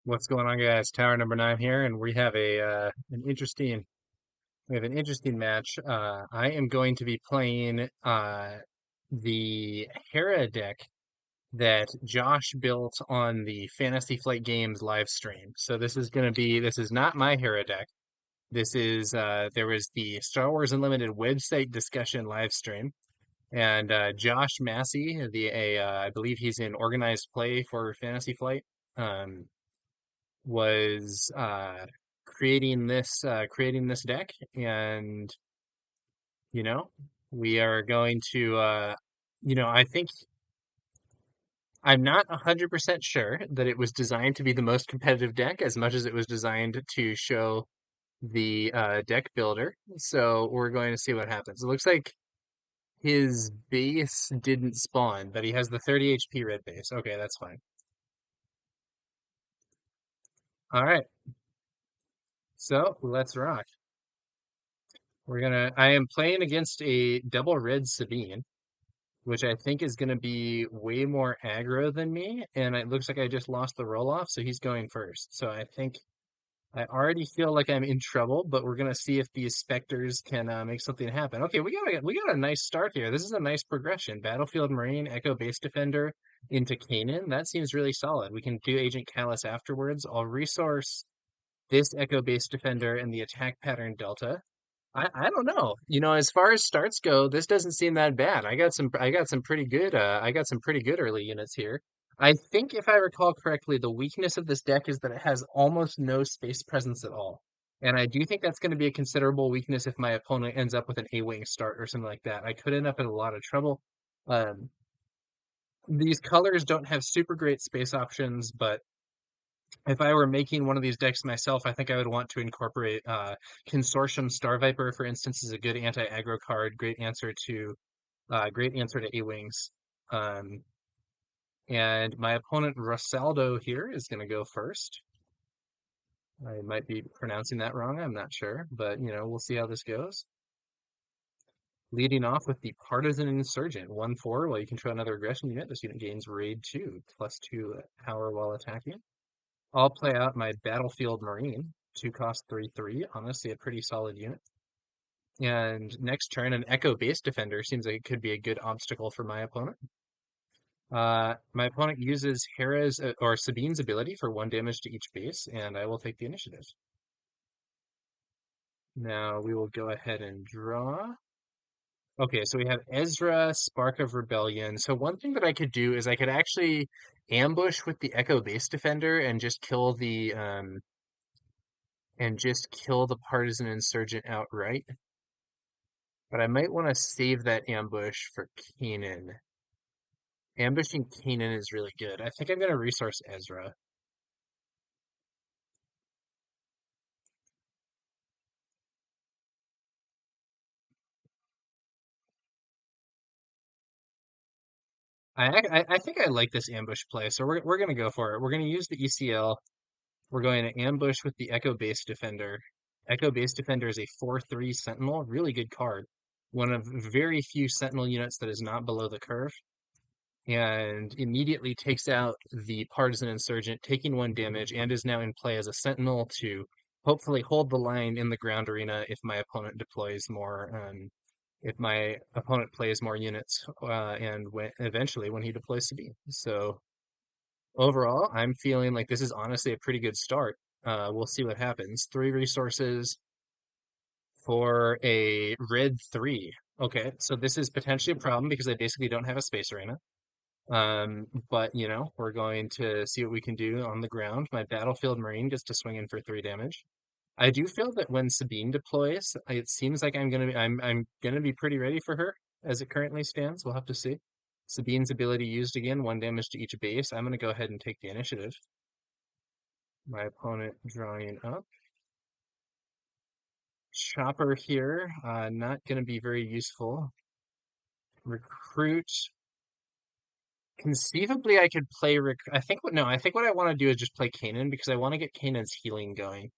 What's going on, guys? Tower number 9 here, and we have an interesting match. I am going to be playing the Hera deck that Josh built on the Fantasy Flight Games live stream. So this is not my Hera deck. This is there was the Star Wars Unlimited website discussion live stream, and Josh Massey, I believe he's in organized play for Fantasy Flight. Um, was creating this deck, and you know we are going to I think I'm not 100% sure that it was designed to be the most competitive deck as much as it was designed to show the deck builder. So we're going to see what happens. It looks like his base didn't spawn, but he has the 30 HP red base. Okay, that's fine. All right, so let's rock. I am playing against a double red Sabine, which I think is gonna be way more aggro than me, and it looks like I just lost the roll off, so he's going first. So I think I already feel like I'm in trouble, but we're gonna see if these specters can make something happen. Okay, we got a nice start here. This is a nice progression. Battlefield Marine, Echo Base Defender into Kanan. That seems really solid. We can do Agent Callus afterwards. I'll resource this Echo Base Defender and the attack pattern Delta. I don't know. As far as starts go, this doesn't seem that bad. I got some pretty good early units here. I think if I recall correctly, the weakness of this deck is that it has almost no space presence at all. And I do think that's going to be a considerable weakness if my opponent ends up with an A-wing start or something like that. I could end up in a lot of trouble. Um, these colors don't have super great space options, but if I were making one of these decks myself, I think I would want to incorporate Consortium Star Viper, for instance, is a good anti-aggro card. Great answer to A-Wings. Um, and my opponent Rosaldo here is going to go first. I might be pronouncing that wrong. I'm not sure, but we'll see how this goes. Leading off with the Partisan Insurgent, 1/4. While you control another aggression unit, this unit gains Raid 2, +2 power while attacking. I'll play out my Battlefield Marine, 2 cost 3/3. Honestly, a pretty solid unit. And next turn, an Echo Base Defender seems like it could be a good obstacle for my opponent. My opponent uses Hera's or Sabine's ability for 1 damage to each base, and I will take the initiative. Now we will go ahead and draw. Okay, so we have Ezra, Spark of Rebellion. So one thing that I could do is I could actually ambush with the Echo Base Defender and just kill the Partisan Insurgent outright. But I might want to save that ambush for Kanan. Ambushing Kanan is really good. I think I'm going to resource Ezra. I think I like this ambush play, so we're going to go for it. We're going to use the ECL. We're going to ambush with the Echo Base Defender. Echo Base Defender is a 4/3 Sentinel, really good card. One of very few Sentinel units that is not below the curve, and immediately takes out the Partisan Insurgent, taking 1 damage, and is now in play as a Sentinel to hopefully hold the line in the ground arena if my opponent plays more units, and eventually when he deploys Sabine. So overall, I'm feeling like this is honestly a pretty good start. We'll see what happens. 3 resources for a red 3. Okay, so this is potentially a problem because I basically don't have a space arena. But we're going to see what we can do on the ground. My Battlefield Marine gets to swing in for 3 damage. I do feel that when Sabine deploys, it seems like I'm gonna be pretty ready for her as it currently stands. We'll have to see. Sabine's ability used again, 1 damage to each base. I'm gonna go ahead and take the initiative. My opponent drawing up. Chopper here, not gonna be very useful. Recruit. Conceivably, I could play I think what no, I think what I want to do is just play Kanan because I want to get Kanan's healing going.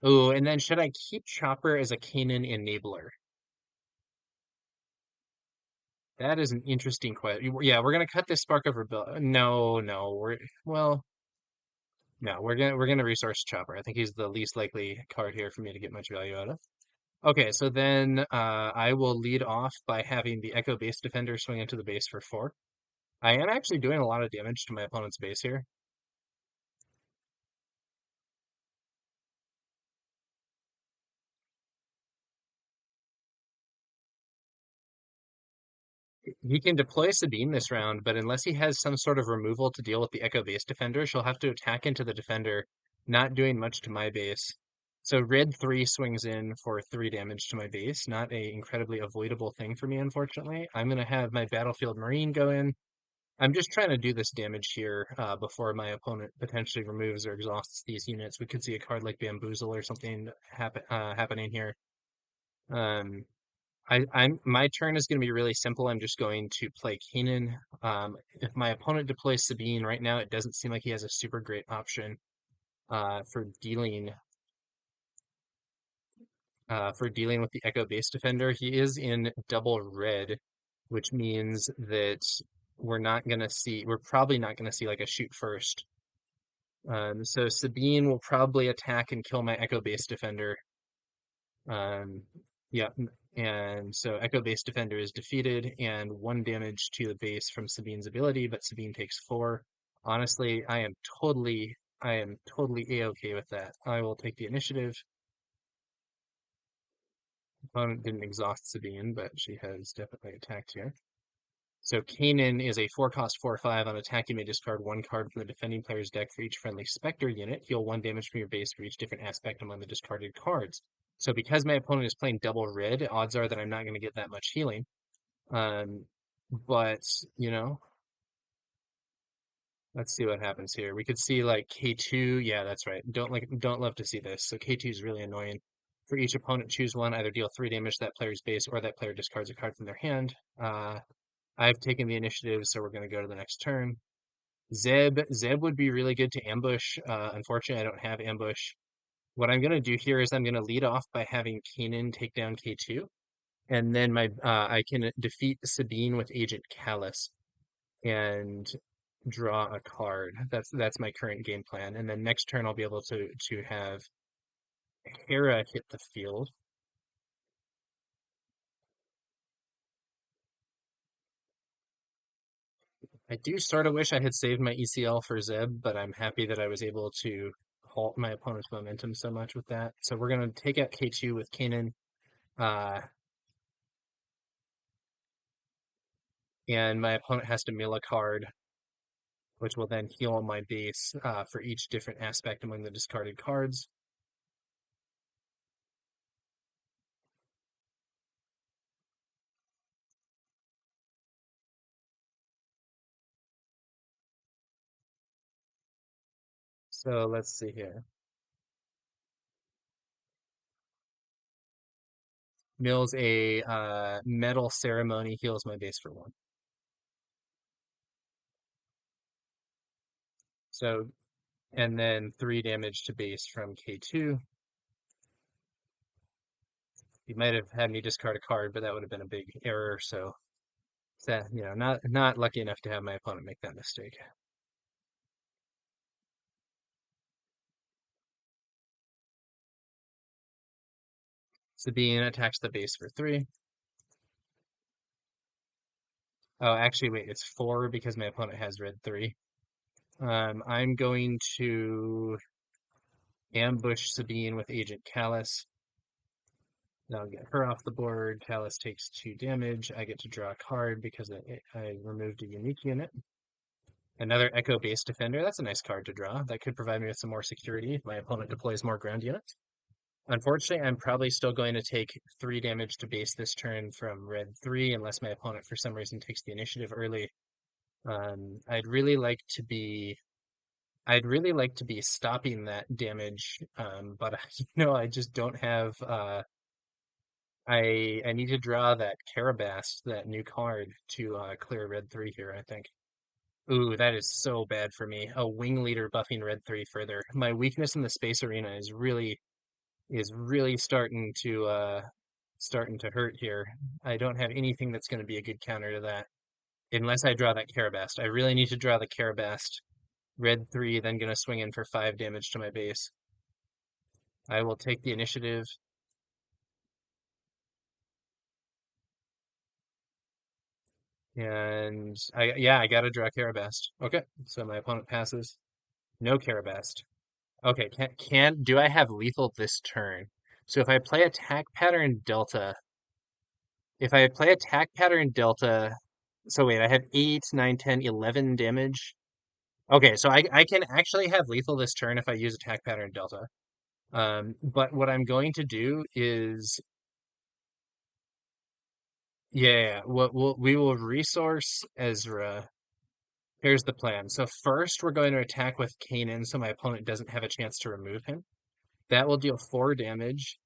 Oh, and then should I keep Chopper as a Kanan enabler? That is an interesting question. Yeah, we're gonna cut this Spark of Rebellion. No, no, well, No, we're gonna resource Chopper. I think he's the least likely card here for me to get much value out of. Okay, so then I will lead off by having the Echo Base Defender swing into the base for 4. I am actually doing a lot of damage to my opponent's base here. He can deploy Sabine this round, but unless he has some sort of removal to deal with the Echo Base Defender, she'll have to attack into the defender, not doing much to my base. So red 3 swings in for 3 damage to my base, not a incredibly avoidable thing for me, unfortunately. I'm going to have my Battlefield Marine go in. I'm just trying to do this damage here before my opponent potentially removes or exhausts these units. We could see a card like Bamboozle or something happening here. Um, I'm my turn is going to be really simple. I'm just going to play Kanan. If my opponent deploys Sabine right now, it doesn't seem like he has a super great option for dealing with the Echo Base Defender. He is in double red, which means that we're probably not gonna see like a shoot first. So Sabine will probably attack and kill my Echo Base Defender. Um, yeah, and so Echo Base Defender is defeated, and 1 damage to the base from Sabine's ability, but Sabine takes 4. Honestly, I am totally a-okay with that. I will take the initiative. Opponent didn't exhaust Sabine, but she has definitely attacked here. So Kanan is a 4-cost 4/5. On attack, you may discard 1 card from the defending player's deck for each friendly Spectre unit. Heal 1 damage from your base for each different aspect among the discarded cards. So because my opponent is playing double red, odds are that I'm not going to get that much healing. Um, but, you know, let's see what happens here. We could see like K2. Yeah, that's right. Don't love to see this. So K2 is really annoying. For each opponent, choose one. Either deal 3 damage to that player's base, or that player discards a card from their hand. I've taken the initiative, so we're going to go to the next turn. Zeb would be really good to ambush. Unfortunately, I don't have ambush. What I'm going to do here is I'm going to lead off by having Kanan take down K2, and then my I can defeat Sabine with Agent Callus and draw a card. That's my current game plan. And then next turn I'll be able to have Hera hit the field. I do sort of wish I had saved my ECL for Zeb, but I'm happy that I was able to halt my opponent's momentum so much with that. So we're going to take out K2 with Kanan, uh, and my opponent has to mill a card, which will then heal my base for each different aspect among the discarded cards. So let's see here. Mills a metal ceremony, heals my base for 1. So, and then 3 damage to base from K2. He might have had me discard a card, but that would have been a big error. So that, not lucky enough to have my opponent make that mistake. Sabine attacks the base for 3. Oh, actually, wait, it's 4 because my opponent has red 3. I'm going to ambush Sabine with Agent Callus. That'll get her off the board. Callus takes 2 damage. I get to draw a card because I removed a unique unit. Another Echo Base Defender. That's a nice card to draw. That could provide me with some more security if my opponent deploys more ground units. Unfortunately, I'm probably still going to take 3 damage to base this turn from red 3 unless my opponent for some reason takes the initiative early. Um, I'd really like to be I'd really like to be stopping that damage, but I just don't have I need to draw that Carabast, that new card to clear red 3 here, I think. Ooh, that is so bad for me. A wing leader buffing red 3 further. My weakness in the space arena is really starting to hurt here. I don't have anything that's going to be a good counter to that unless I draw that Carabast. I really need to draw the Carabast Red 3, then gonna swing in for 5 damage to my base. I will take the initiative. And yeah, I gotta draw Carabast. Okay, so my opponent passes. No Carabast. Okay, do I have lethal this turn? So if I play attack pattern Delta, if I play attack pattern Delta, so wait, I have 8, 9, 10, 11 damage. Okay, so I can actually have lethal this turn if I use attack pattern Delta. But what I'm going to do is, yeah, we will resource Ezra. Here's the plan. So first, we're going to attack with Kanan, so my opponent doesn't have a chance to remove him. That will deal 4 damage,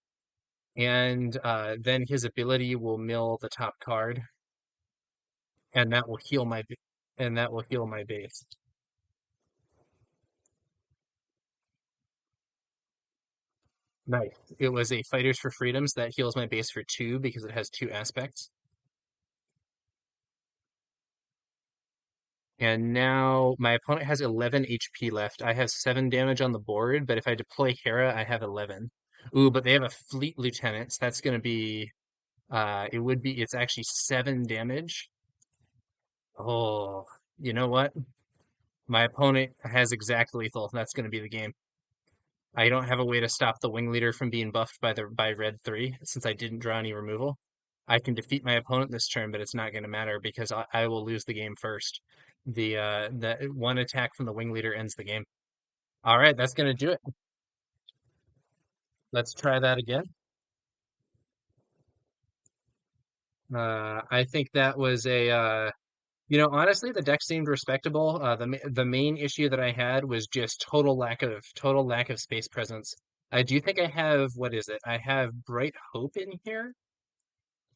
and then his ability will mill the top card, and that will heal my base. Nice. It was a Fighters for Freedoms that heals my base for 2 because it has 2 aspects. And now my opponent has 11 HP left. I have 7 damage on the board, but if I deploy Hera, I have 11. Ooh, but they have a Fleet Lieutenant, so that's going to be, it's actually 7 damage. Oh, you know what? My opponent has exact lethal. That's going to be the game. I don't have a way to stop the Wing Leader from being buffed by Red 3, since I didn't draw any removal. I can defeat my opponent this turn, but it's not going to matter because I will lose the game first. The one attack from the Wing Leader ends the game. All right, that's going to do it. Let's try that again. I think that was honestly, the deck seemed respectable. The main issue that I had was just total lack of space presence. I do think I have, what is it? I have Bright Hope in here.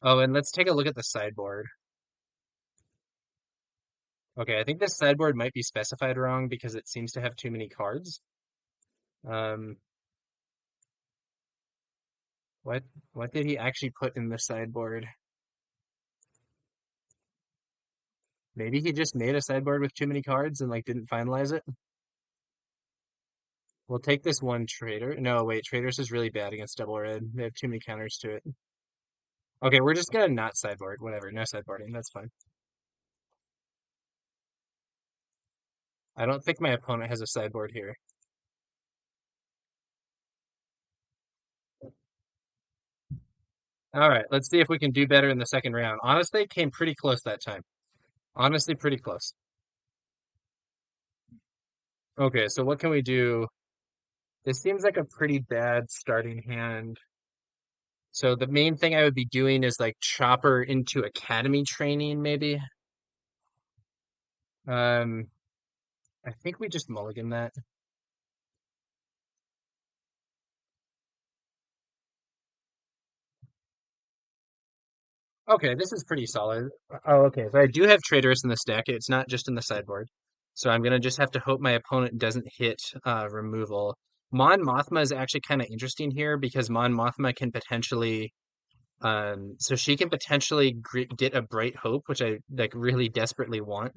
Oh, and let's take a look at the sideboard. Okay, I think this sideboard might be specified wrong because it seems to have too many cards. Um, what what did he actually put in the sideboard? Maybe he just made a sideboard with too many cards and like didn't finalize it. We'll take this one trader. No, wait, traders is really bad against double red. They have too many counters to it. Okay, we're just gonna not sideboard. Whatever, no sideboarding. That's fine. I don't think my opponent has a sideboard here. All right, let's see if we can do better in the second round. Honestly, it came pretty close that time. Honestly, pretty close. Okay, so what can we do? This seems like a pretty bad starting hand. So the main thing I would be doing is like chopper into academy training, maybe. Um, I think we just mulligan that. Okay, this is pretty solid. Oh, okay. So I do have Traitorous in the stack. It's not just in the sideboard. So I'm gonna just have to hope my opponent doesn't hit removal. Mon Mothma is actually kind of interesting here because Mon Mothma can potentially so she can potentially get a Bright Hope, which I like really desperately want.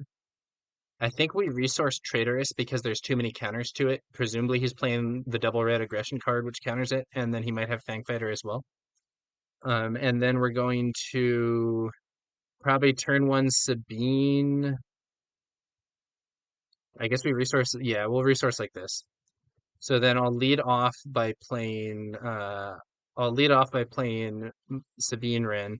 I think we resource Traitorous because there's too many counters to it. Presumably he's playing the double red aggression card, which counters it, and then he might have Fangfighter as well. And then we're going to probably turn one Sabine. I guess we resource, yeah, we'll resource like this. So then I'll lead off by playing Sabine Wren.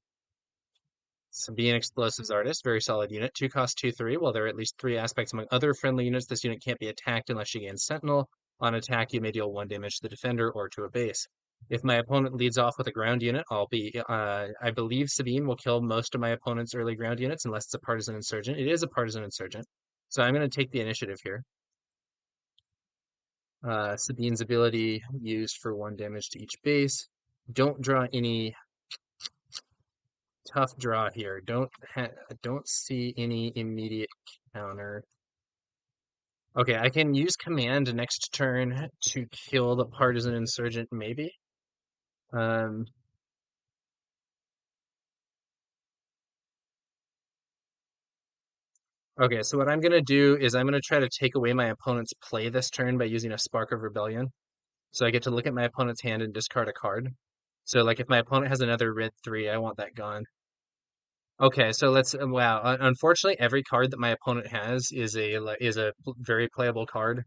Sabine Explosives Artist, very solid unit. 2 cost 2, 3. Well, there are at least 3 aspects among other friendly units. This unit can't be attacked unless she gains Sentinel. On attack, you may deal 1 damage to the defender or to a base. If my opponent leads off with a ground unit, I believe Sabine will kill most of my opponent's early ground units unless it's a partisan insurgent. It is a partisan insurgent. So I'm going to take the initiative here. Sabine's ability used for 1 damage to each base. Don't draw any tough draw here. Don't see any immediate counter. Okay, I can use command next turn to kill the partisan insurgent, maybe. Um, Okay, so what I'm gonna do is I'm gonna try to take away my opponent's play this turn by using a Spark of Rebellion. So I get to look at my opponent's hand and discard a card. So like if my opponent has another red 3, I want that gone. Okay, so let's wow. Unfortunately, every card that my opponent has is a very playable card.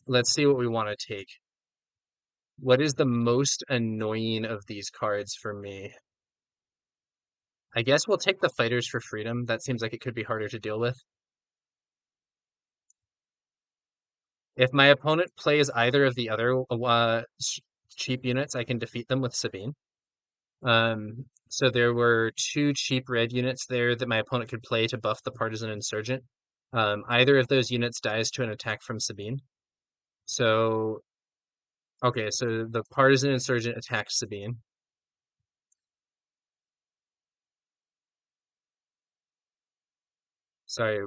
Let's see what we want to take. What is the most annoying of these cards for me? I guess we'll take the Fighters for Freedom. That seems like it could be harder to deal with. If my opponent plays either of the other cheap units, I can defeat them with Sabine. So there were two cheap red units there that my opponent could play to buff the Partisan Insurgent. Either of those units dies to an attack from Sabine. So, okay, so the Partisan Insurgent attacks Sabine. Sorry,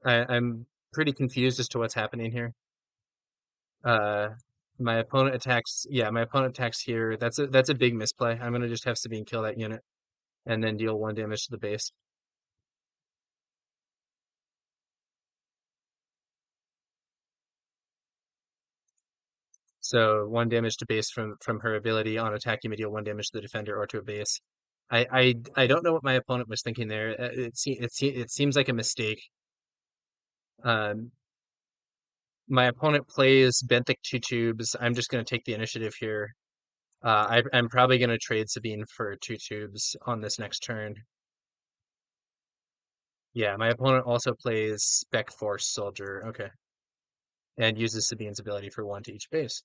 I'm pretty confused as to what's happening here. Uh, my opponent attacks, yeah, my opponent attacks here. That's a big misplay. I'm gonna just have Sabine kill that unit and then deal 1 damage to the base. So 1 damage to base from her ability on attack. You may deal 1 damage to the defender or to a base. I don't know what my opponent was thinking there. It seems like a mistake. Um, my opponent plays Benthic 2 tubes. I'm just going to take the initiative here. I'm probably going to trade Sabine for 2 tubes on this next turn. Yeah, my opponent also plays Spec Force Soldier. Okay, and uses Sabine's ability for 1 to each base.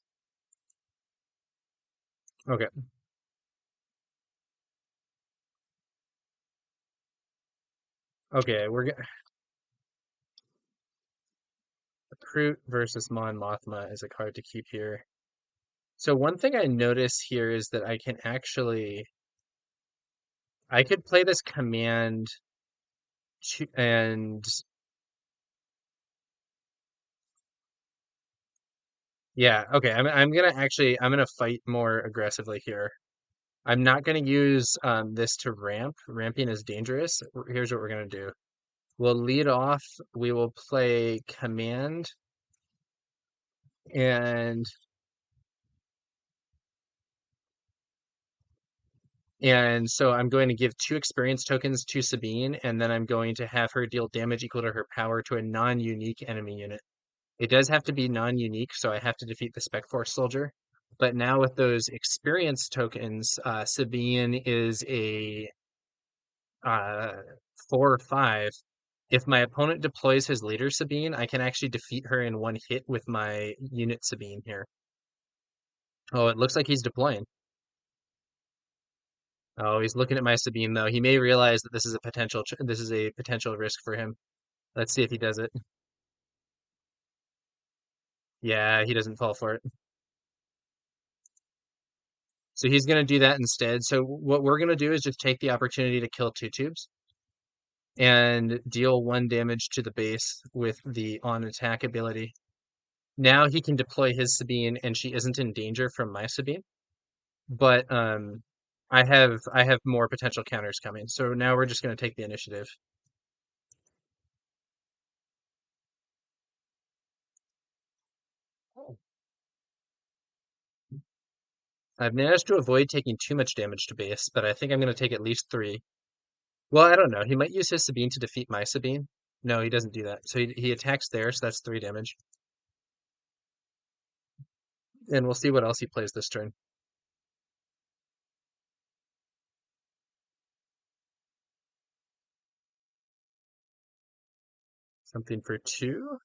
Okay, okay, we're gonna Kroot versus Mon Mothma is a card to keep here. So one thing I notice here is that I could play this command and yeah, okay, I'm gonna fight more aggressively here. I'm not gonna use this to ramp. Ramping is dangerous. Here's what we're gonna do. We'll lead off, we will play command and so I'm going to give 2 experience tokens to Sabine, and then I'm going to have her deal damage equal to her power to a non-unique enemy unit. It does have to be non-unique, so I have to defeat the Spec Force soldier. But now with those experience tokens, Sabine is a uh, 4 or 5. If my opponent deploys his leader Sabine, I can actually defeat her in 1 hit with my unit Sabine here. Oh, it looks like he's deploying. Oh, he's looking at my Sabine though. He may realize that this is a potential risk for him. Let's see if he does it. Yeah, he doesn't fall for it. So he's going to do that instead. So what we're going to do is just take the opportunity to kill 2 tubes and deal 1 damage to the base with the on attack ability. Now he can deploy his Sabine and she isn't in danger from my Sabine. But I have more potential counters coming. So now we're just going to take the initiative. I've managed to avoid taking too much damage to base, but I think I'm going to take at least 3. Well, I don't know. He might use his Sabine to defeat my Sabine. No, he doesn't do that. So he attacks there, so that's 3 damage. And we'll see what else he plays this turn. Something for 2.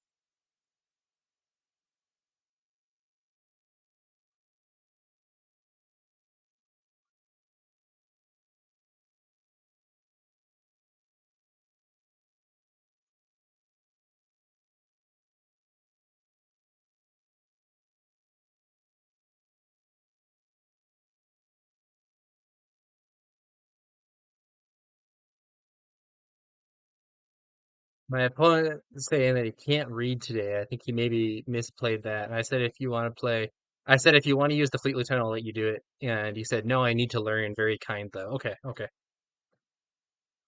My opponent is saying that he can't read today. I think he maybe misplayed that. And I said, if you want to play, I said, if you want to use the Fleet Lieutenant, I'll let you do it. And he said, no, I need to learn. Very kind, though. Okay, okay.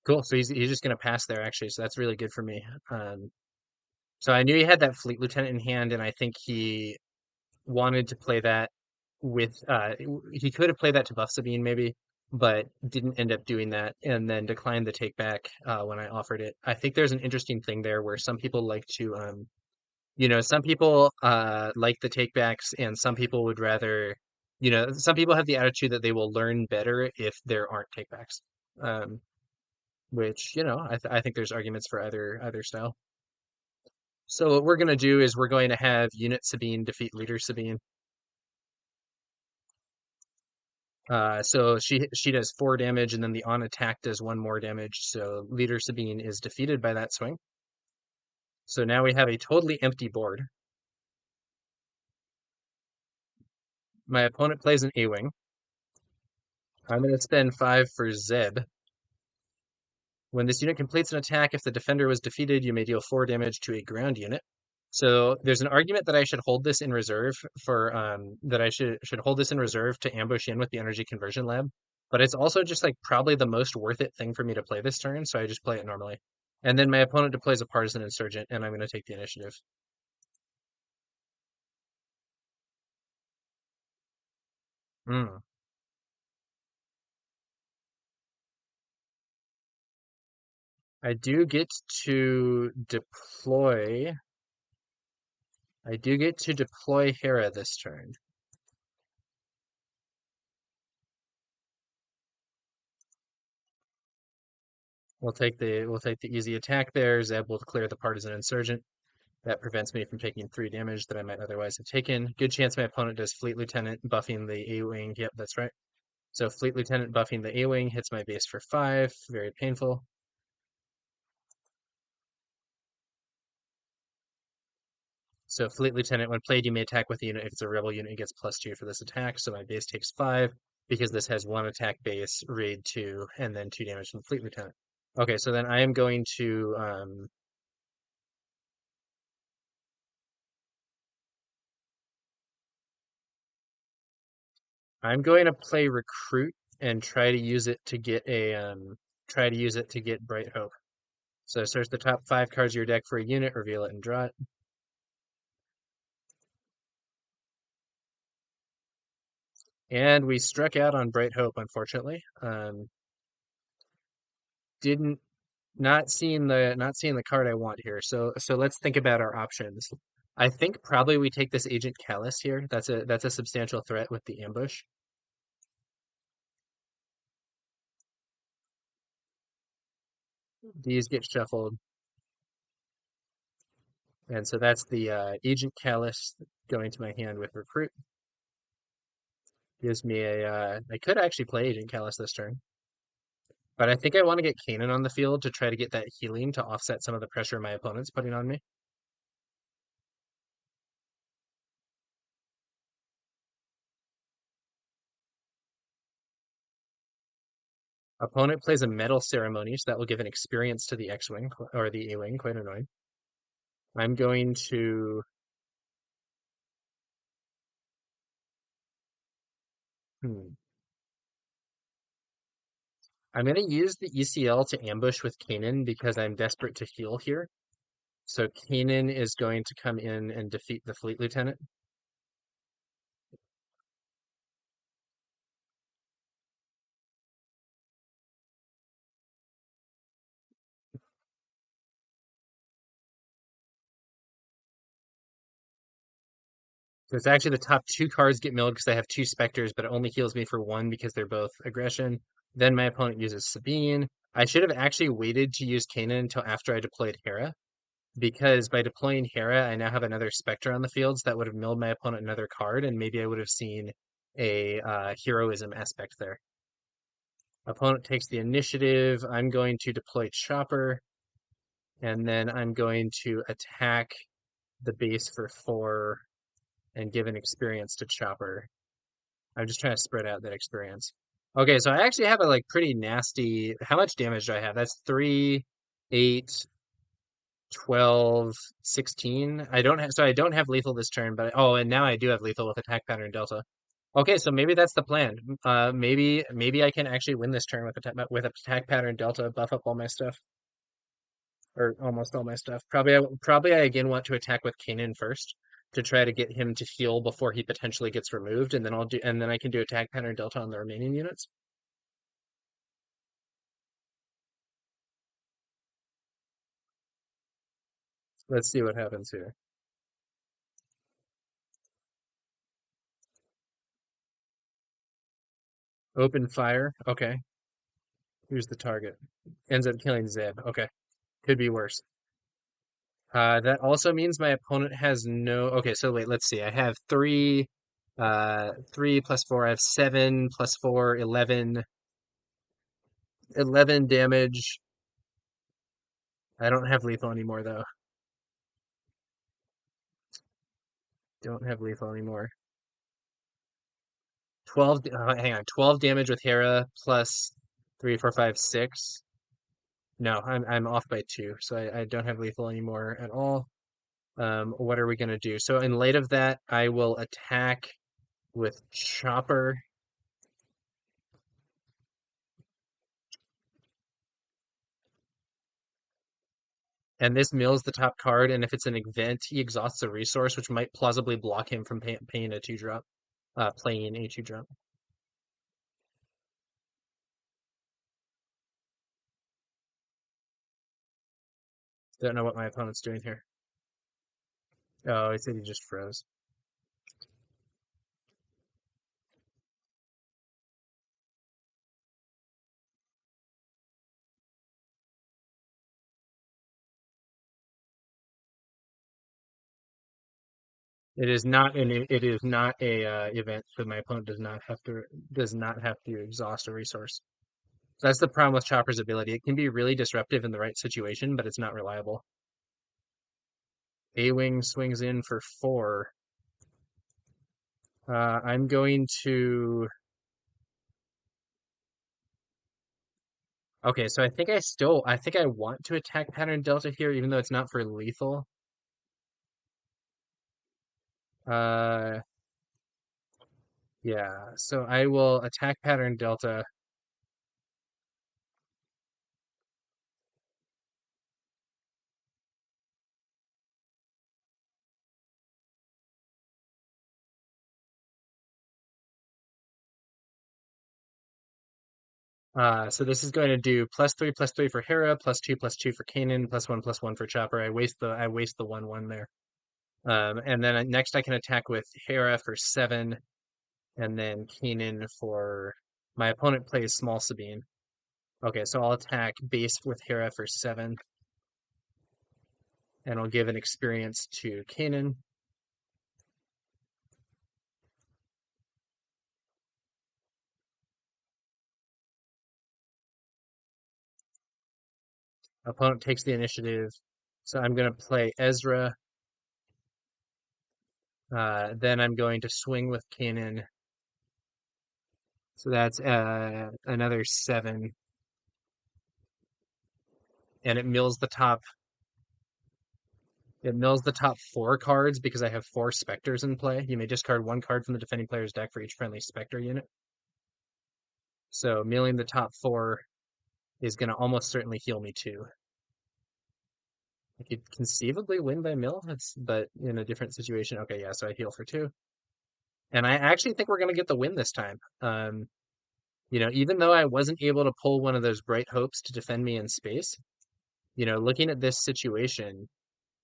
Cool. So he's just gonna pass there actually. So that's really good for me. So I knew he had that Fleet Lieutenant in hand, and I think he wanted to play that with he could have played that to buff Sabine maybe, but didn't end up doing that, and then declined the take back when I offered it. I think there's an interesting thing there where some people like to some people like the takebacks, and some people would rather, some people have the attitude that they will learn better if there aren't takebacks. Um, which, I think there's arguments for either style. So what we're going to do is we're going to have Unit Sabine defeat Leader Sabine. So she does 4 damage, and then the on attack does 1 more damage. So Leader Sabine is defeated by that swing. So now we have a totally empty board. My opponent plays an A-wing. I'm going to spend 5 for Zeb. When this unit completes an attack, if the defender was defeated, you may deal 4 damage to a ground unit. So there's an argument that I should hold this in reserve for that I should hold this in reserve to ambush in with the energy conversion lab. But it's also just like probably the most worth it thing for me to play this turn, so I just play it normally. And then my opponent deploys a partisan insurgent, and I'm going to take the initiative. Hmm. I do get to deploy. I do get to deploy Hera this turn. We'll take the easy attack there. Zeb will clear the partisan insurgent. That prevents me from taking 3 damage that I might otherwise have taken. Good chance my opponent does Fleet Lieutenant buffing the A-Wing. Yep, that's right. So Fleet Lieutenant buffing the A-Wing hits my base for 5. Very painful. So Fleet Lieutenant, when played, you may attack with the unit. If it's a rebel unit, it gets +2 for this attack. So my base takes 5 because this has 1 attack base, raid 2, and then 2 damage from Fleet Lieutenant. Okay, so then I am going to play Recruit and try to use it to get Bright Hope. So search the top 5 cards of your deck for a unit, reveal it, and draw it. And we struck out on Bright Hope, unfortunately. Didn't not seeing the card I want here. So let's think about our options. I think probably we take this Agent Callus here. That's a substantial threat with the ambush. These get shuffled, and so that's the Agent Callus going to my hand with Recruit. Gives me I could actually play Agent Callus this turn, but I think I want to get Kanan on the field to try to get that healing to offset some of the pressure my opponent's putting on me. Opponent plays a Metal Ceremony, so that will give an experience to the X-Wing, or the A-Wing, quite annoying. I'm going to... Hmm. I'm going to use the ECL to ambush with Kanan because I'm desperate to heal here. So Kanan is going to come in and defeat the Fleet Lieutenant. So it's actually the top 2 cards get milled because I have 2 Spectres, but it only heals me for 1 because they're both aggression. Then my opponent uses Sabine. I should have actually waited to use Kanan until after I deployed Hera, because by deploying Hera, I now have another Spectre on the field, so that would have milled my opponent another card, and maybe I would have seen a heroism aspect there. Opponent takes the initiative. I'm going to deploy Chopper, and then I'm going to attack the base for 4 and give an experience to Chopper. I'm just trying to spread out that experience. Okay, so I actually have a like pretty nasty. How much damage do I have? That's 3, 8, 12, 16. I don't have lethal this turn, but oh, and now I do have lethal with attack pattern delta. Okay, so maybe that's the plan. Maybe I can actually win this turn with attack pattern delta, buff up all my stuff or almost all my stuff. Probably I again want to attack with Kanan first to try to get him to heal before he potentially gets removed, and then I can do attack pattern delta on the remaining units. Let's see what happens here. Open fire. Okay. Who's the target? Ends up killing Zeb. Okay. Could be worse. That also means my opponent has no. Okay, so wait, let's see. I have three plus four. I have seven plus four, 11, 11 damage. I don't have lethal anymore though. Don't have lethal anymore. 12, hang on. 12 damage with Hera plus three, four, five, six. No, I'm off by two, so I don't have lethal anymore at all. What are we gonna do? So in light of that, I will attack with Chopper. And this mills the top card, and if it's an event, he exhausts a resource, which might plausibly block him from paying a two drop, playing a two drop. Don't know what my opponent's doing here. Oh, I said he just froze. It is not a event, so my opponent does not have to exhaust a resource. So that's the problem with Chopper's ability. It can be really disruptive in the right situation, but it's not reliable. A-Wing swings in for four. I'm going to. Okay, so I think I want to attack pattern delta here, even though it's not for lethal. Uh, yeah, so I will attack pattern delta. So this is going to do plus three for Hera, plus two for Kanan, plus one for Chopper. I waste the 1/1 there. And then next I can attack with Hera for seven, and then Kanan for my opponent plays small Sabine. Okay, so I'll attack base with Hera for seven, and I'll give an experience to Kanan. Opponent takes the initiative. So I'm going to play Ezra. Then I'm going to swing with Kanan. So that's another seven. And it mills the top four cards because I have four specters in play. You may discard one card from the defending player's deck for each friendly specter unit. So milling the top four is going to almost certainly heal me too. I could conceivably win by mill, but in a different situation. Okay, yeah, so I heal for two. And I actually think we're going to get the win this time. Even though I wasn't able to pull one of those bright hopes to defend me in space, looking at this situation,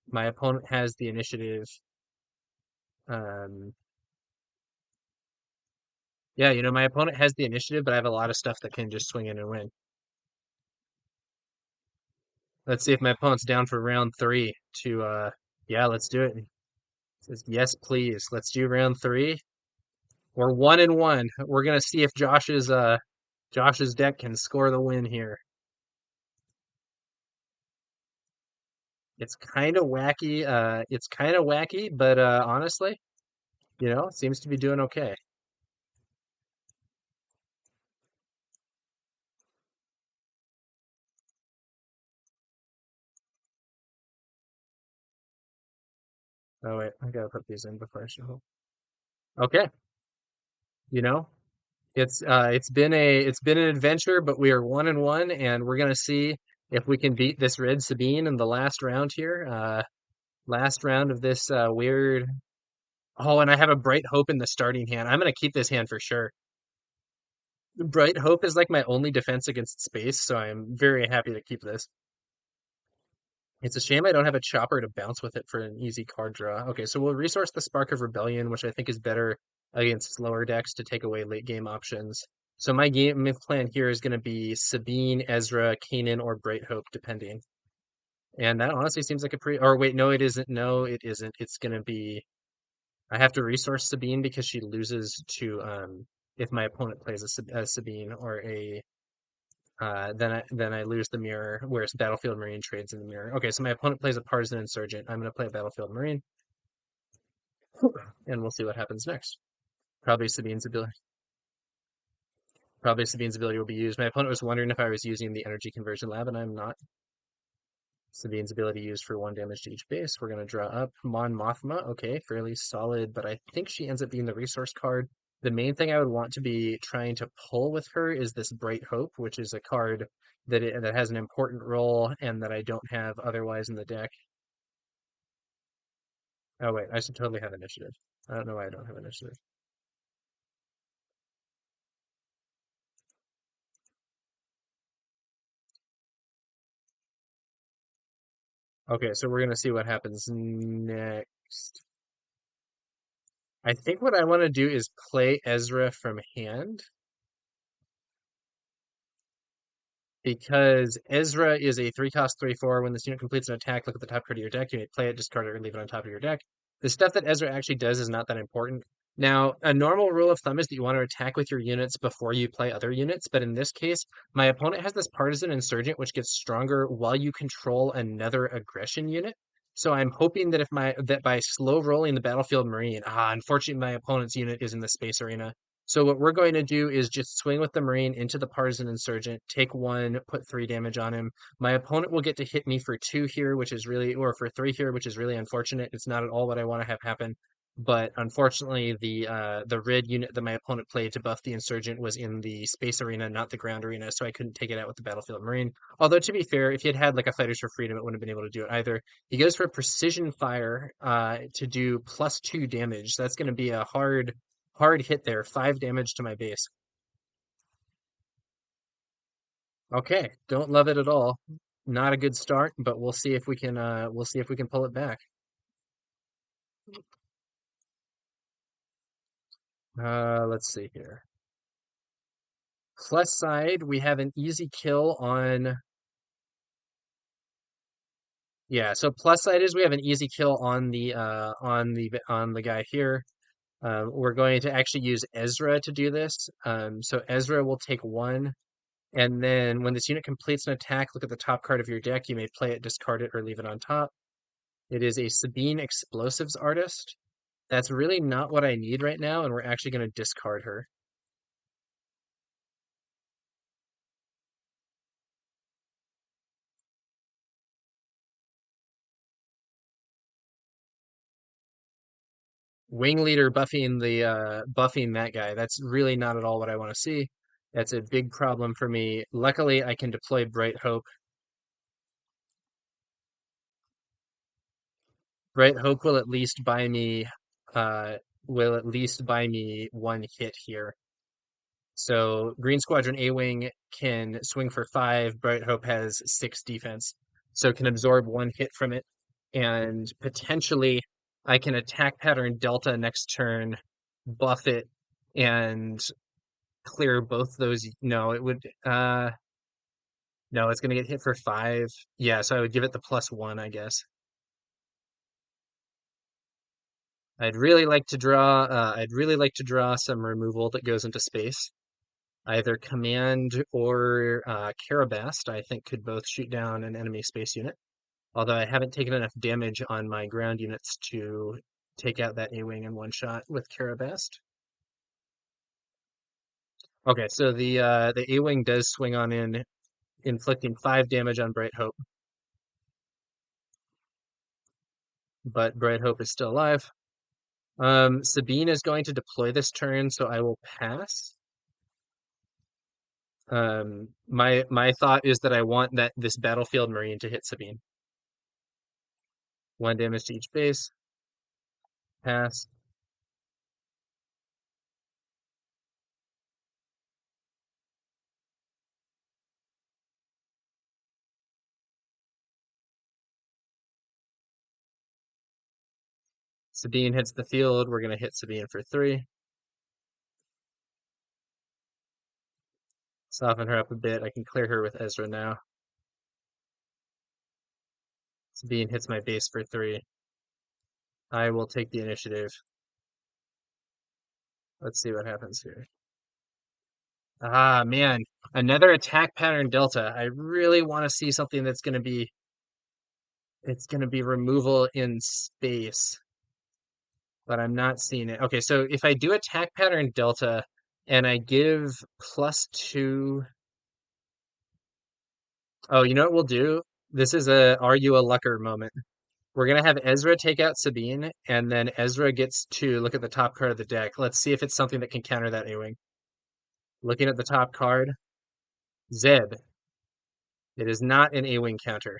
my opponent has the initiative. Um, yeah, my opponent has the initiative, but I have a lot of stuff that can just swing in and win. Let's see if my opponent's down for round three yeah, let's do it. It says, yes, please. Let's do round three. We're 1-1. We're gonna see if Josh's deck can score the win here. It's kind of wacky. But honestly, it seems to be doing okay. Oh wait, I gotta put these in before I show. Okay. You know, it's been an adventure, but we are 1-1, and we're gonna see if we can beat this red Sabine in the last round here. Last round of this weird. Oh, and I have a Bright Hope in the starting hand. I'm gonna keep this hand for sure. Bright Hope is like my only defense against space, so I'm very happy to keep this. It's a shame I don't have a chopper to bounce with it for an easy card draw. Okay, so we'll resource the Spark of Rebellion, which I think is better against slower decks to take away late game options. So my game plan here is going to be Sabine, Ezra, Kanan, or Bright Hope, depending. And that honestly seems like a pretty. Or wait, no, it isn't. No, it isn't. It's going to be. I have to resource Sabine because she loses to if my opponent plays a Sabine or a then I lose the mirror, whereas Battlefield Marine trades in the mirror. Okay, so my opponent plays a Partisan Insurgent. I'm going to play a Battlefield Marine, and we'll see what happens next. Probably Sabine's ability. Probably Sabine's ability will be used. My opponent was wondering if I was using the Energy Conversion Lab, and I'm not. Sabine's ability used for 1 damage to each base. We're going to draw up Mon Mothma. Okay, fairly solid, but I think she ends up being the resource card. The main thing I would want to be trying to pull with her is this Bright Hope, which is a card that has an important role and that I don't have otherwise in the deck. Oh wait, I should totally have initiative. I don't know why I don't have initiative. Okay, so we're gonna see what happens next. I think what I want to do is play Ezra from hand because Ezra is a 3-cost 3/4. When this unit completes an attack, look at the top card of your deck. You may play it, discard it, or leave it on top of your deck. The stuff that Ezra actually does is not that important. Now, a normal rule of thumb is that you want to attack with your units before you play other units, but in this case, my opponent has this Partisan Insurgent, which gets stronger while you control another aggression unit. So I'm hoping that if my that by slow rolling the Battlefield Marine, unfortunately my opponent's unit is in the space arena. So what we're going to do is just swing with the Marine into the Partisan Insurgent, take 1, put 3 damage on him. My opponent will get to hit me for 2 here, which is really, or for 3 here, which is really unfortunate. It's not at all what I want to have happen. But unfortunately, the red unit that my opponent played to buff the Insurgent was in the space arena, not the ground arena, so I couldn't take it out with the Battlefield Marine. Although to be fair, if he had had like a Fighters for Freedom, it wouldn't have been able to do it either. He goes for Precision Fire to do +2 damage. So that's going to be a hard hit there. 5 damage to my base. Okay, don't love it at all. Not a good start, but we'll see if we can pull it back. Let's see here. Plus side, we have an easy kill on. Yeah, so plus side is we have an easy kill on the guy here. We're going to actually use Ezra to do this. So Ezra will take 1. And then when this unit completes an attack, look at the top card of your deck. You may play it, discard it, or leave it on top. It is a Sabine Explosives artist. That's really not what I need right now, and we're actually going to discard her. Wing leader buffing that guy. That's really not at all what I want to see. That's a big problem for me. Luckily, I can deploy Bright Hope. Bright Hope uh will at least buy me 1 hit here. So Green Squadron A-Wing can swing for 5. Bright Hope has 6 defense, so can absorb 1 hit from it, and potentially I can attack pattern Delta next turn, buff it, and clear both those. No, it would. No, it's gonna get hit for 5. Yeah, so I would give it the +1, I guess. I'd really like to draw. I'd really like to draw some removal that goes into space. Either Command or Carabast, I think could both shoot down an enemy space unit. Although I haven't taken enough damage on my ground units to take out that A-Wing in one shot with Carabast. Okay, so the A-Wing does swing on in, inflicting 5 damage on Bright Hope, but Bright Hope is still alive. Sabine is going to deploy this turn, so I will pass. My thought is that I want this battlefield marine to hit Sabine. 1 damage to each base. Pass. Sabine hits the field. We're gonna hit Sabine for 3. Soften her up a bit. I can clear her with Ezra now. Sabine hits my base for 3. I will take the initiative. Let's see what happens here. Ah, man. Another attack pattern delta. I really want to see something that's going to be it's going to be removal in space, but I'm not seeing it. Okay, so if I do attack pattern delta and I give +2. Oh, you know what we'll do? This is a are you a lucker moment. We're gonna have Ezra take out Sabine, and then Ezra gets to look at the top card of the deck. Let's see if it's something that can counter that A-Wing. Looking at the top card, Zeb. It is not an A-Wing counter.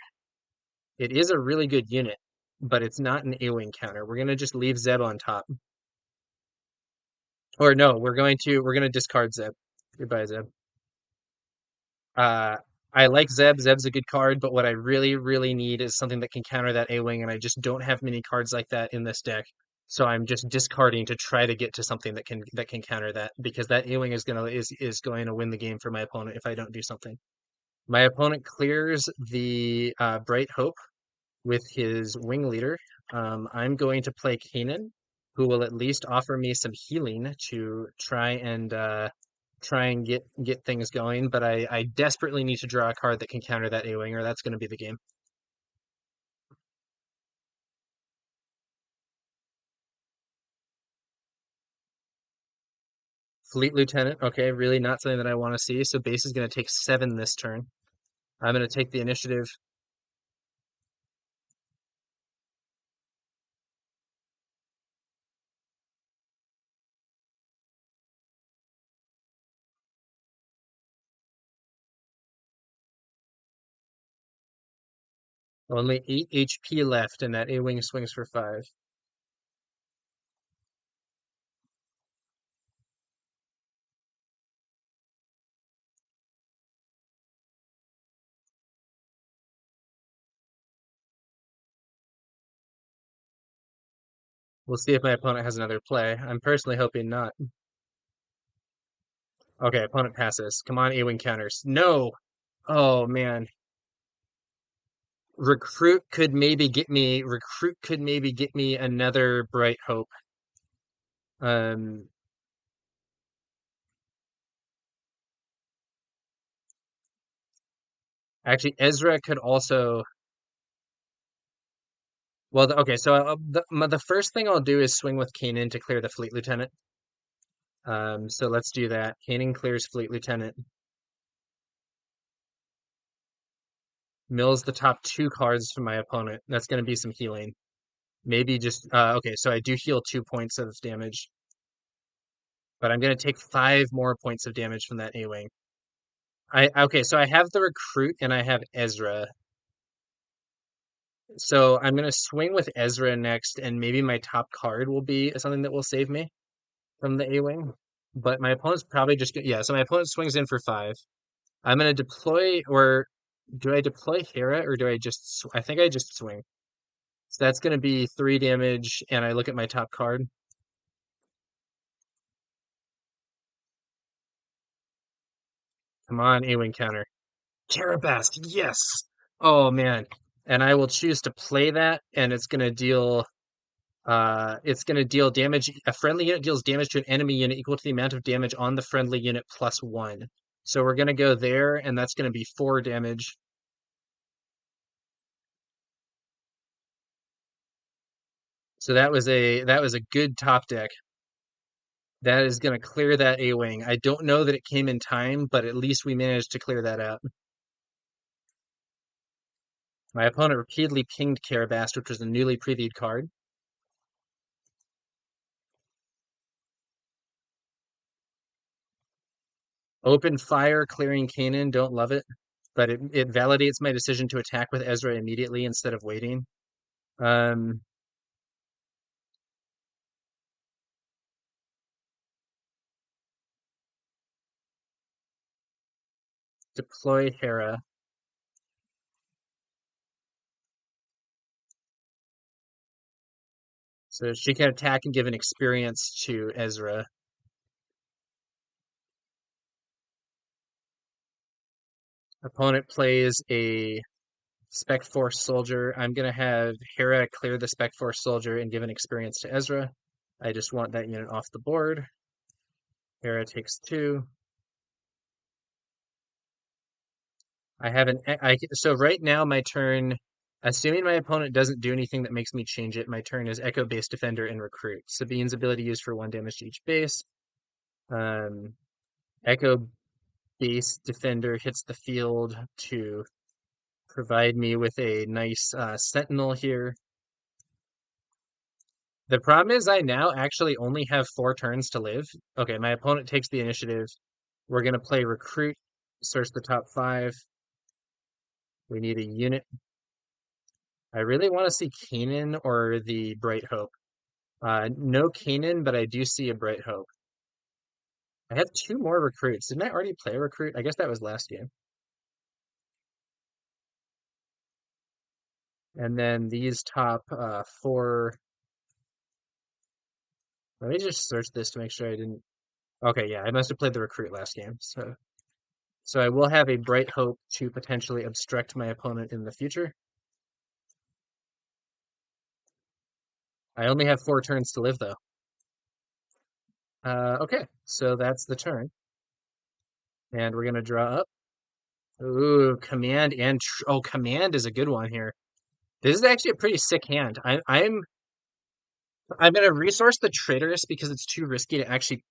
It is a really good unit, but it's not an A-Wing counter. We're gonna just leave Zeb on top. Or no, we're gonna discard Zeb. Goodbye, Zeb. Uh I like Zeb. Zeb's a good card, but what I really, really need is something that can counter that A-Wing, and I just don't have many cards like that in this deck. So I'm just discarding to try to get to something that can counter that because that A-Wing is going to win the game for my opponent if I don't do something. My opponent clears the Bright Hope with his wing leader. I'm going to play Kanan, who will at least offer me some healing to try and get things going. But I desperately need to draw a card that can counter that A-Wing, or that's going to be the game. Fleet Lieutenant, okay, really not something that I want to see. So base is going to take 7 this turn. I'm going to take the initiative. Only 8 HP left, and that A-Wing swings for 5. We'll see if my opponent has another play. I'm personally hoping not. Okay, opponent passes. Come on, A-Wing counters. No! Oh, man. Recruit could maybe get me another Bright Hope. Um, Actually, Ezra could also. Well, okay, so the first thing I'll do is swing with Kanan to clear the Fleet Lieutenant. So let's do that. Kanan clears Fleet Lieutenant. Mills the top 2 cards from my opponent. That's going to be some healing. Maybe just okay, so I do heal 2 points of damage, but I'm going to take 5 more points of damage from that A-Wing. Okay, so I have the recruit and I have Ezra. So I'm going to swing with Ezra next, and maybe my top card will be something that will save me from the A-Wing. But my opponent's probably just yeah. So my opponent swings in for 5. I'm going to deploy, or do I deploy Hera, or do I just? I think I just swing. So that's going to be 3 damage, and I look at my top card. Come on, A-Wing counter. Carabast, yes! Oh man. And I will choose to play that, and it's gonna deal damage. A friendly unit deals damage to an enemy unit equal to the amount of damage on the friendly unit +1. So we're gonna go there, and that's gonna be 4 damage. So that was a good top deck. That is gonna clear that A-Wing. I don't know that it came in time, but at least we managed to clear that out. My opponent repeatedly pinged Carabast, which was a newly previewed card. Open fire, clearing Canaan. Don't love it, but it validates my decision to attack with Ezra immediately instead of waiting. Um, deploy Hera. So she can attack and give an experience to Ezra. Opponent plays a Spec Force soldier. I'm going to have Hera clear the Spec Force soldier and give an experience to Ezra. I just want that unit off the board. Hera takes 2. I have an so right now my turn, assuming my opponent doesn't do anything that makes me change it, my turn is Echo Base Defender and Recruit. Sabine's ability used for 1 damage to each base. Um, Echo Base Defender hits the field to provide me with a nice Sentinel here. The problem is I now actually only have 4 turns to live. Okay, my opponent takes the initiative. We're going to play Recruit, search the top 5. We need a unit. I really want to see Kanan or the Bright Hope. No Kanan, but I do see a Bright Hope. I have 2 more recruits. Didn't I already play a recruit? I guess that was last game. And then these top 4. Let me just search this to make sure I didn't. Okay, yeah, I must have played the recruit last game. So I will have a Bright Hope to potentially obstruct my opponent in the future. I only have 4 turns to live though. Okay, so that's the turn. And we're gonna draw up. Ooh, command and oh, command is a good one here. This is actually a pretty sick hand. I'm gonna resource the traitorous because it's too risky to actually.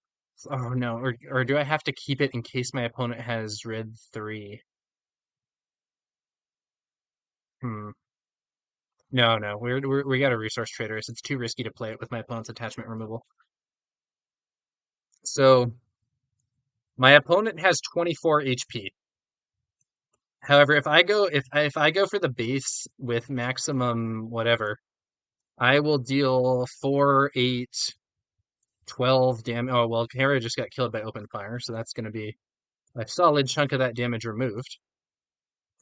Oh no, or do I have to keep it in case my opponent has red 3? Hmm. No, no, we got to resource traitorous. It's too risky to play it with my opponent's attachment removal. So my opponent has 24 HP. However, if I go for the base with maximum whatever, I will deal 4, 8, 12 damage. Oh well, Hera just got killed by open fire, so that's going to be a solid chunk of that damage removed.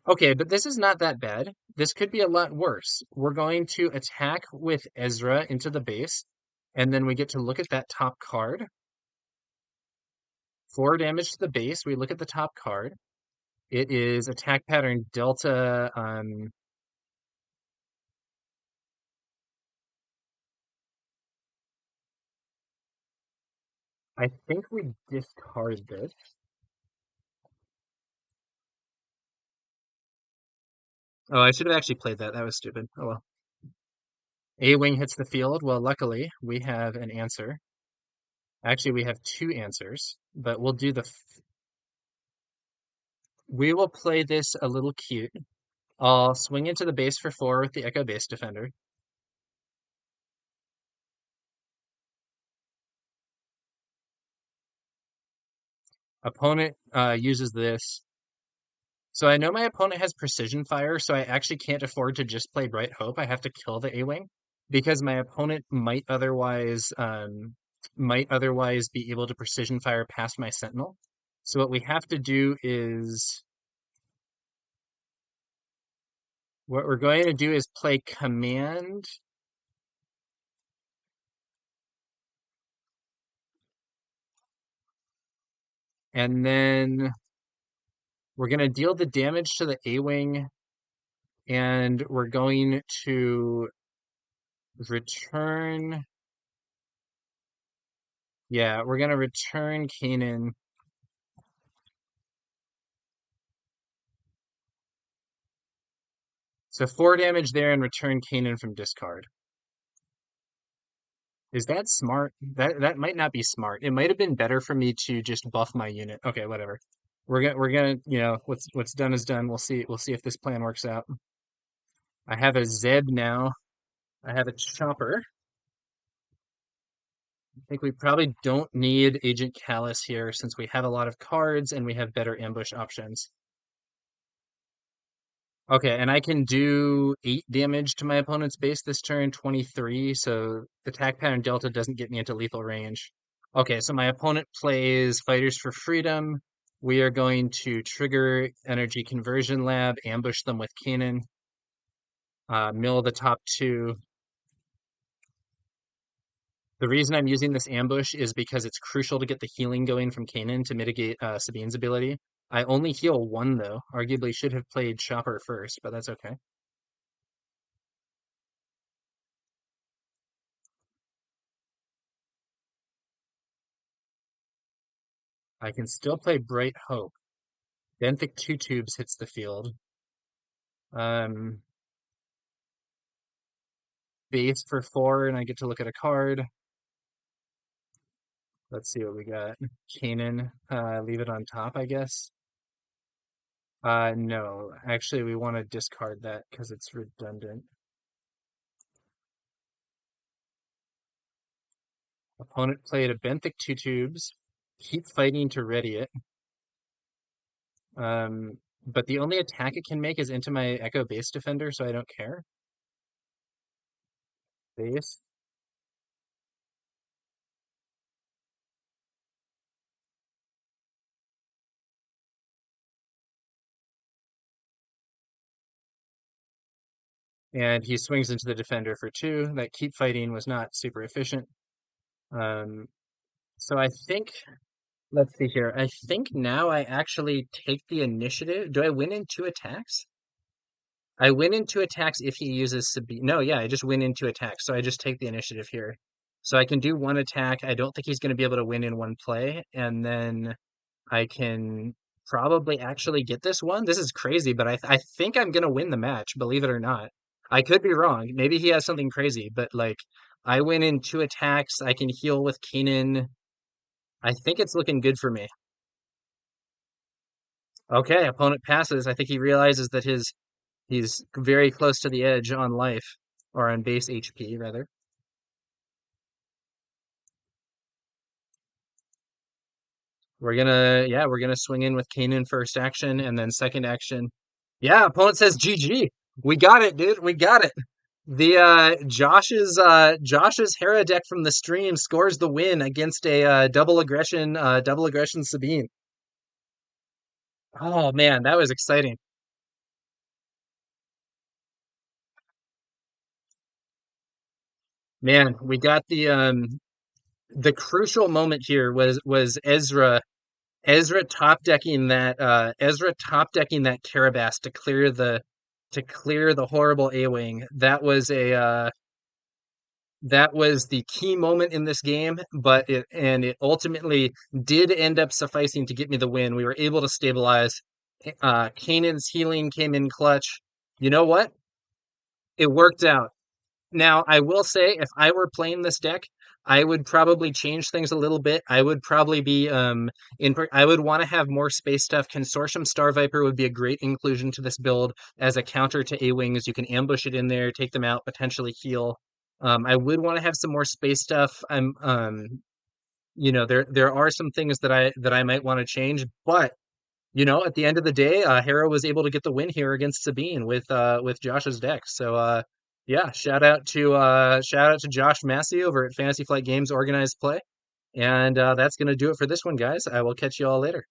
Okay, but this is not that bad. This could be a lot worse. We're going to attack with Ezra into the base, and then we get to look at that top card. 4 damage to the base. We look at the top card. It is attack pattern Delta. I think we discard this. Oh, I should have actually played that. That was stupid. Oh well. A-wing hits the field. Well, luckily we have an answer. Actually, we have 2 answers, but we'll do we will play this a little cute. I'll swing into the base for 4 with the Echo Base Defender. Opponent uses this. So I know my opponent has precision fire, so I actually can't afford to just play Bright Hope. I have to kill the A-wing because my opponent might otherwise be able to precision fire past my Sentinel. So what we have to do is what we're going to do is play command. And then we're going to deal the damage to the A-wing, and we're going to return. Yeah, we're going to return Kanan. So 4 damage there and return Kanan from discard. Is that smart? That might not be smart. It might have been better for me to just buff my unit. Okay, whatever. We're gonna what's done is done. We'll see if this plan works out. I have a Zeb now. I have a Chopper, think we probably don't need Agent Callus here since we have a lot of cards and we have better ambush options. Okay, and I can do 8 damage to my opponent's base this turn, 23, so attack pattern delta doesn't get me into lethal range. Okay, so my opponent plays Fighters for Freedom. We are going to trigger Energy Conversion Lab, ambush them with Cannon, mill the top 2. The reason I'm using this ambush is because it's crucial to get the healing going from Kanan to mitigate Sabine's ability. I only heal 1 though. Arguably should have played Chopper first, but that's okay. I can still play Bright Hope. Benthic 2 Tubes hits the field. Um, Base for 4, and I get to look at a card. Let's see what we got. Kanan, leave it on top, I guess. No, actually, we want to discard that because it's redundant. Opponent played a Benthic 2 Tubes. Keep fighting to ready it. But the only attack it can make is into my Echo Base Defender, so I don't care. Base. And he swings into the Defender for 2. That keep fighting was not super efficient. Um, so I think, let's see here. I think now I actually take the initiative. Do I win in 2 attacks? I win in 2 attacks if he uses Sabine. No, yeah, I just win in 2 attacks. So I just take the initiative here. So I can do 1 attack. I don't think he's going to be able to win in 1 play. And then I can probably actually get this one. This is crazy, but I think I'm going to win the match, believe it or not. I could be wrong. Maybe he has something crazy, but like I win in 2 attacks. I can heal with Kanan. I think it's looking good for me. Okay, opponent passes. I think he realizes that he's very close to the edge on life or on base HP rather. We're gonna swing in with Kanan first action and then second action. Yeah, opponent says GG. We got it, dude. We got it. The Josh's Hera deck from the stream scores the win against a double aggression Sabine. Oh man, that was exciting. Man, we got the crucial moment here was Ezra top decking that Carabas to clear the horrible A-wing. That was the key moment in this game, but it ultimately did end up sufficing to get me the win. We were able to stabilize. Kanan's healing came in clutch. You know what? It worked out. Now, I will say, if I were playing this deck, I would probably change things a little bit. I would probably be I would want to have more space stuff. Consortium Star Viper would be a great inclusion to this build as a counter to A-Wings. You can ambush it in there, take them out, potentially heal. I would want to have some more space stuff. There are some things that I might want to change, but at the end of the day, Hera was able to get the win here against Sabine with Josh's deck. So yeah, shout out to Josh Massey over at Fantasy Flight Games Organized Play. And that's gonna do it for this one, guys. I will catch you all later.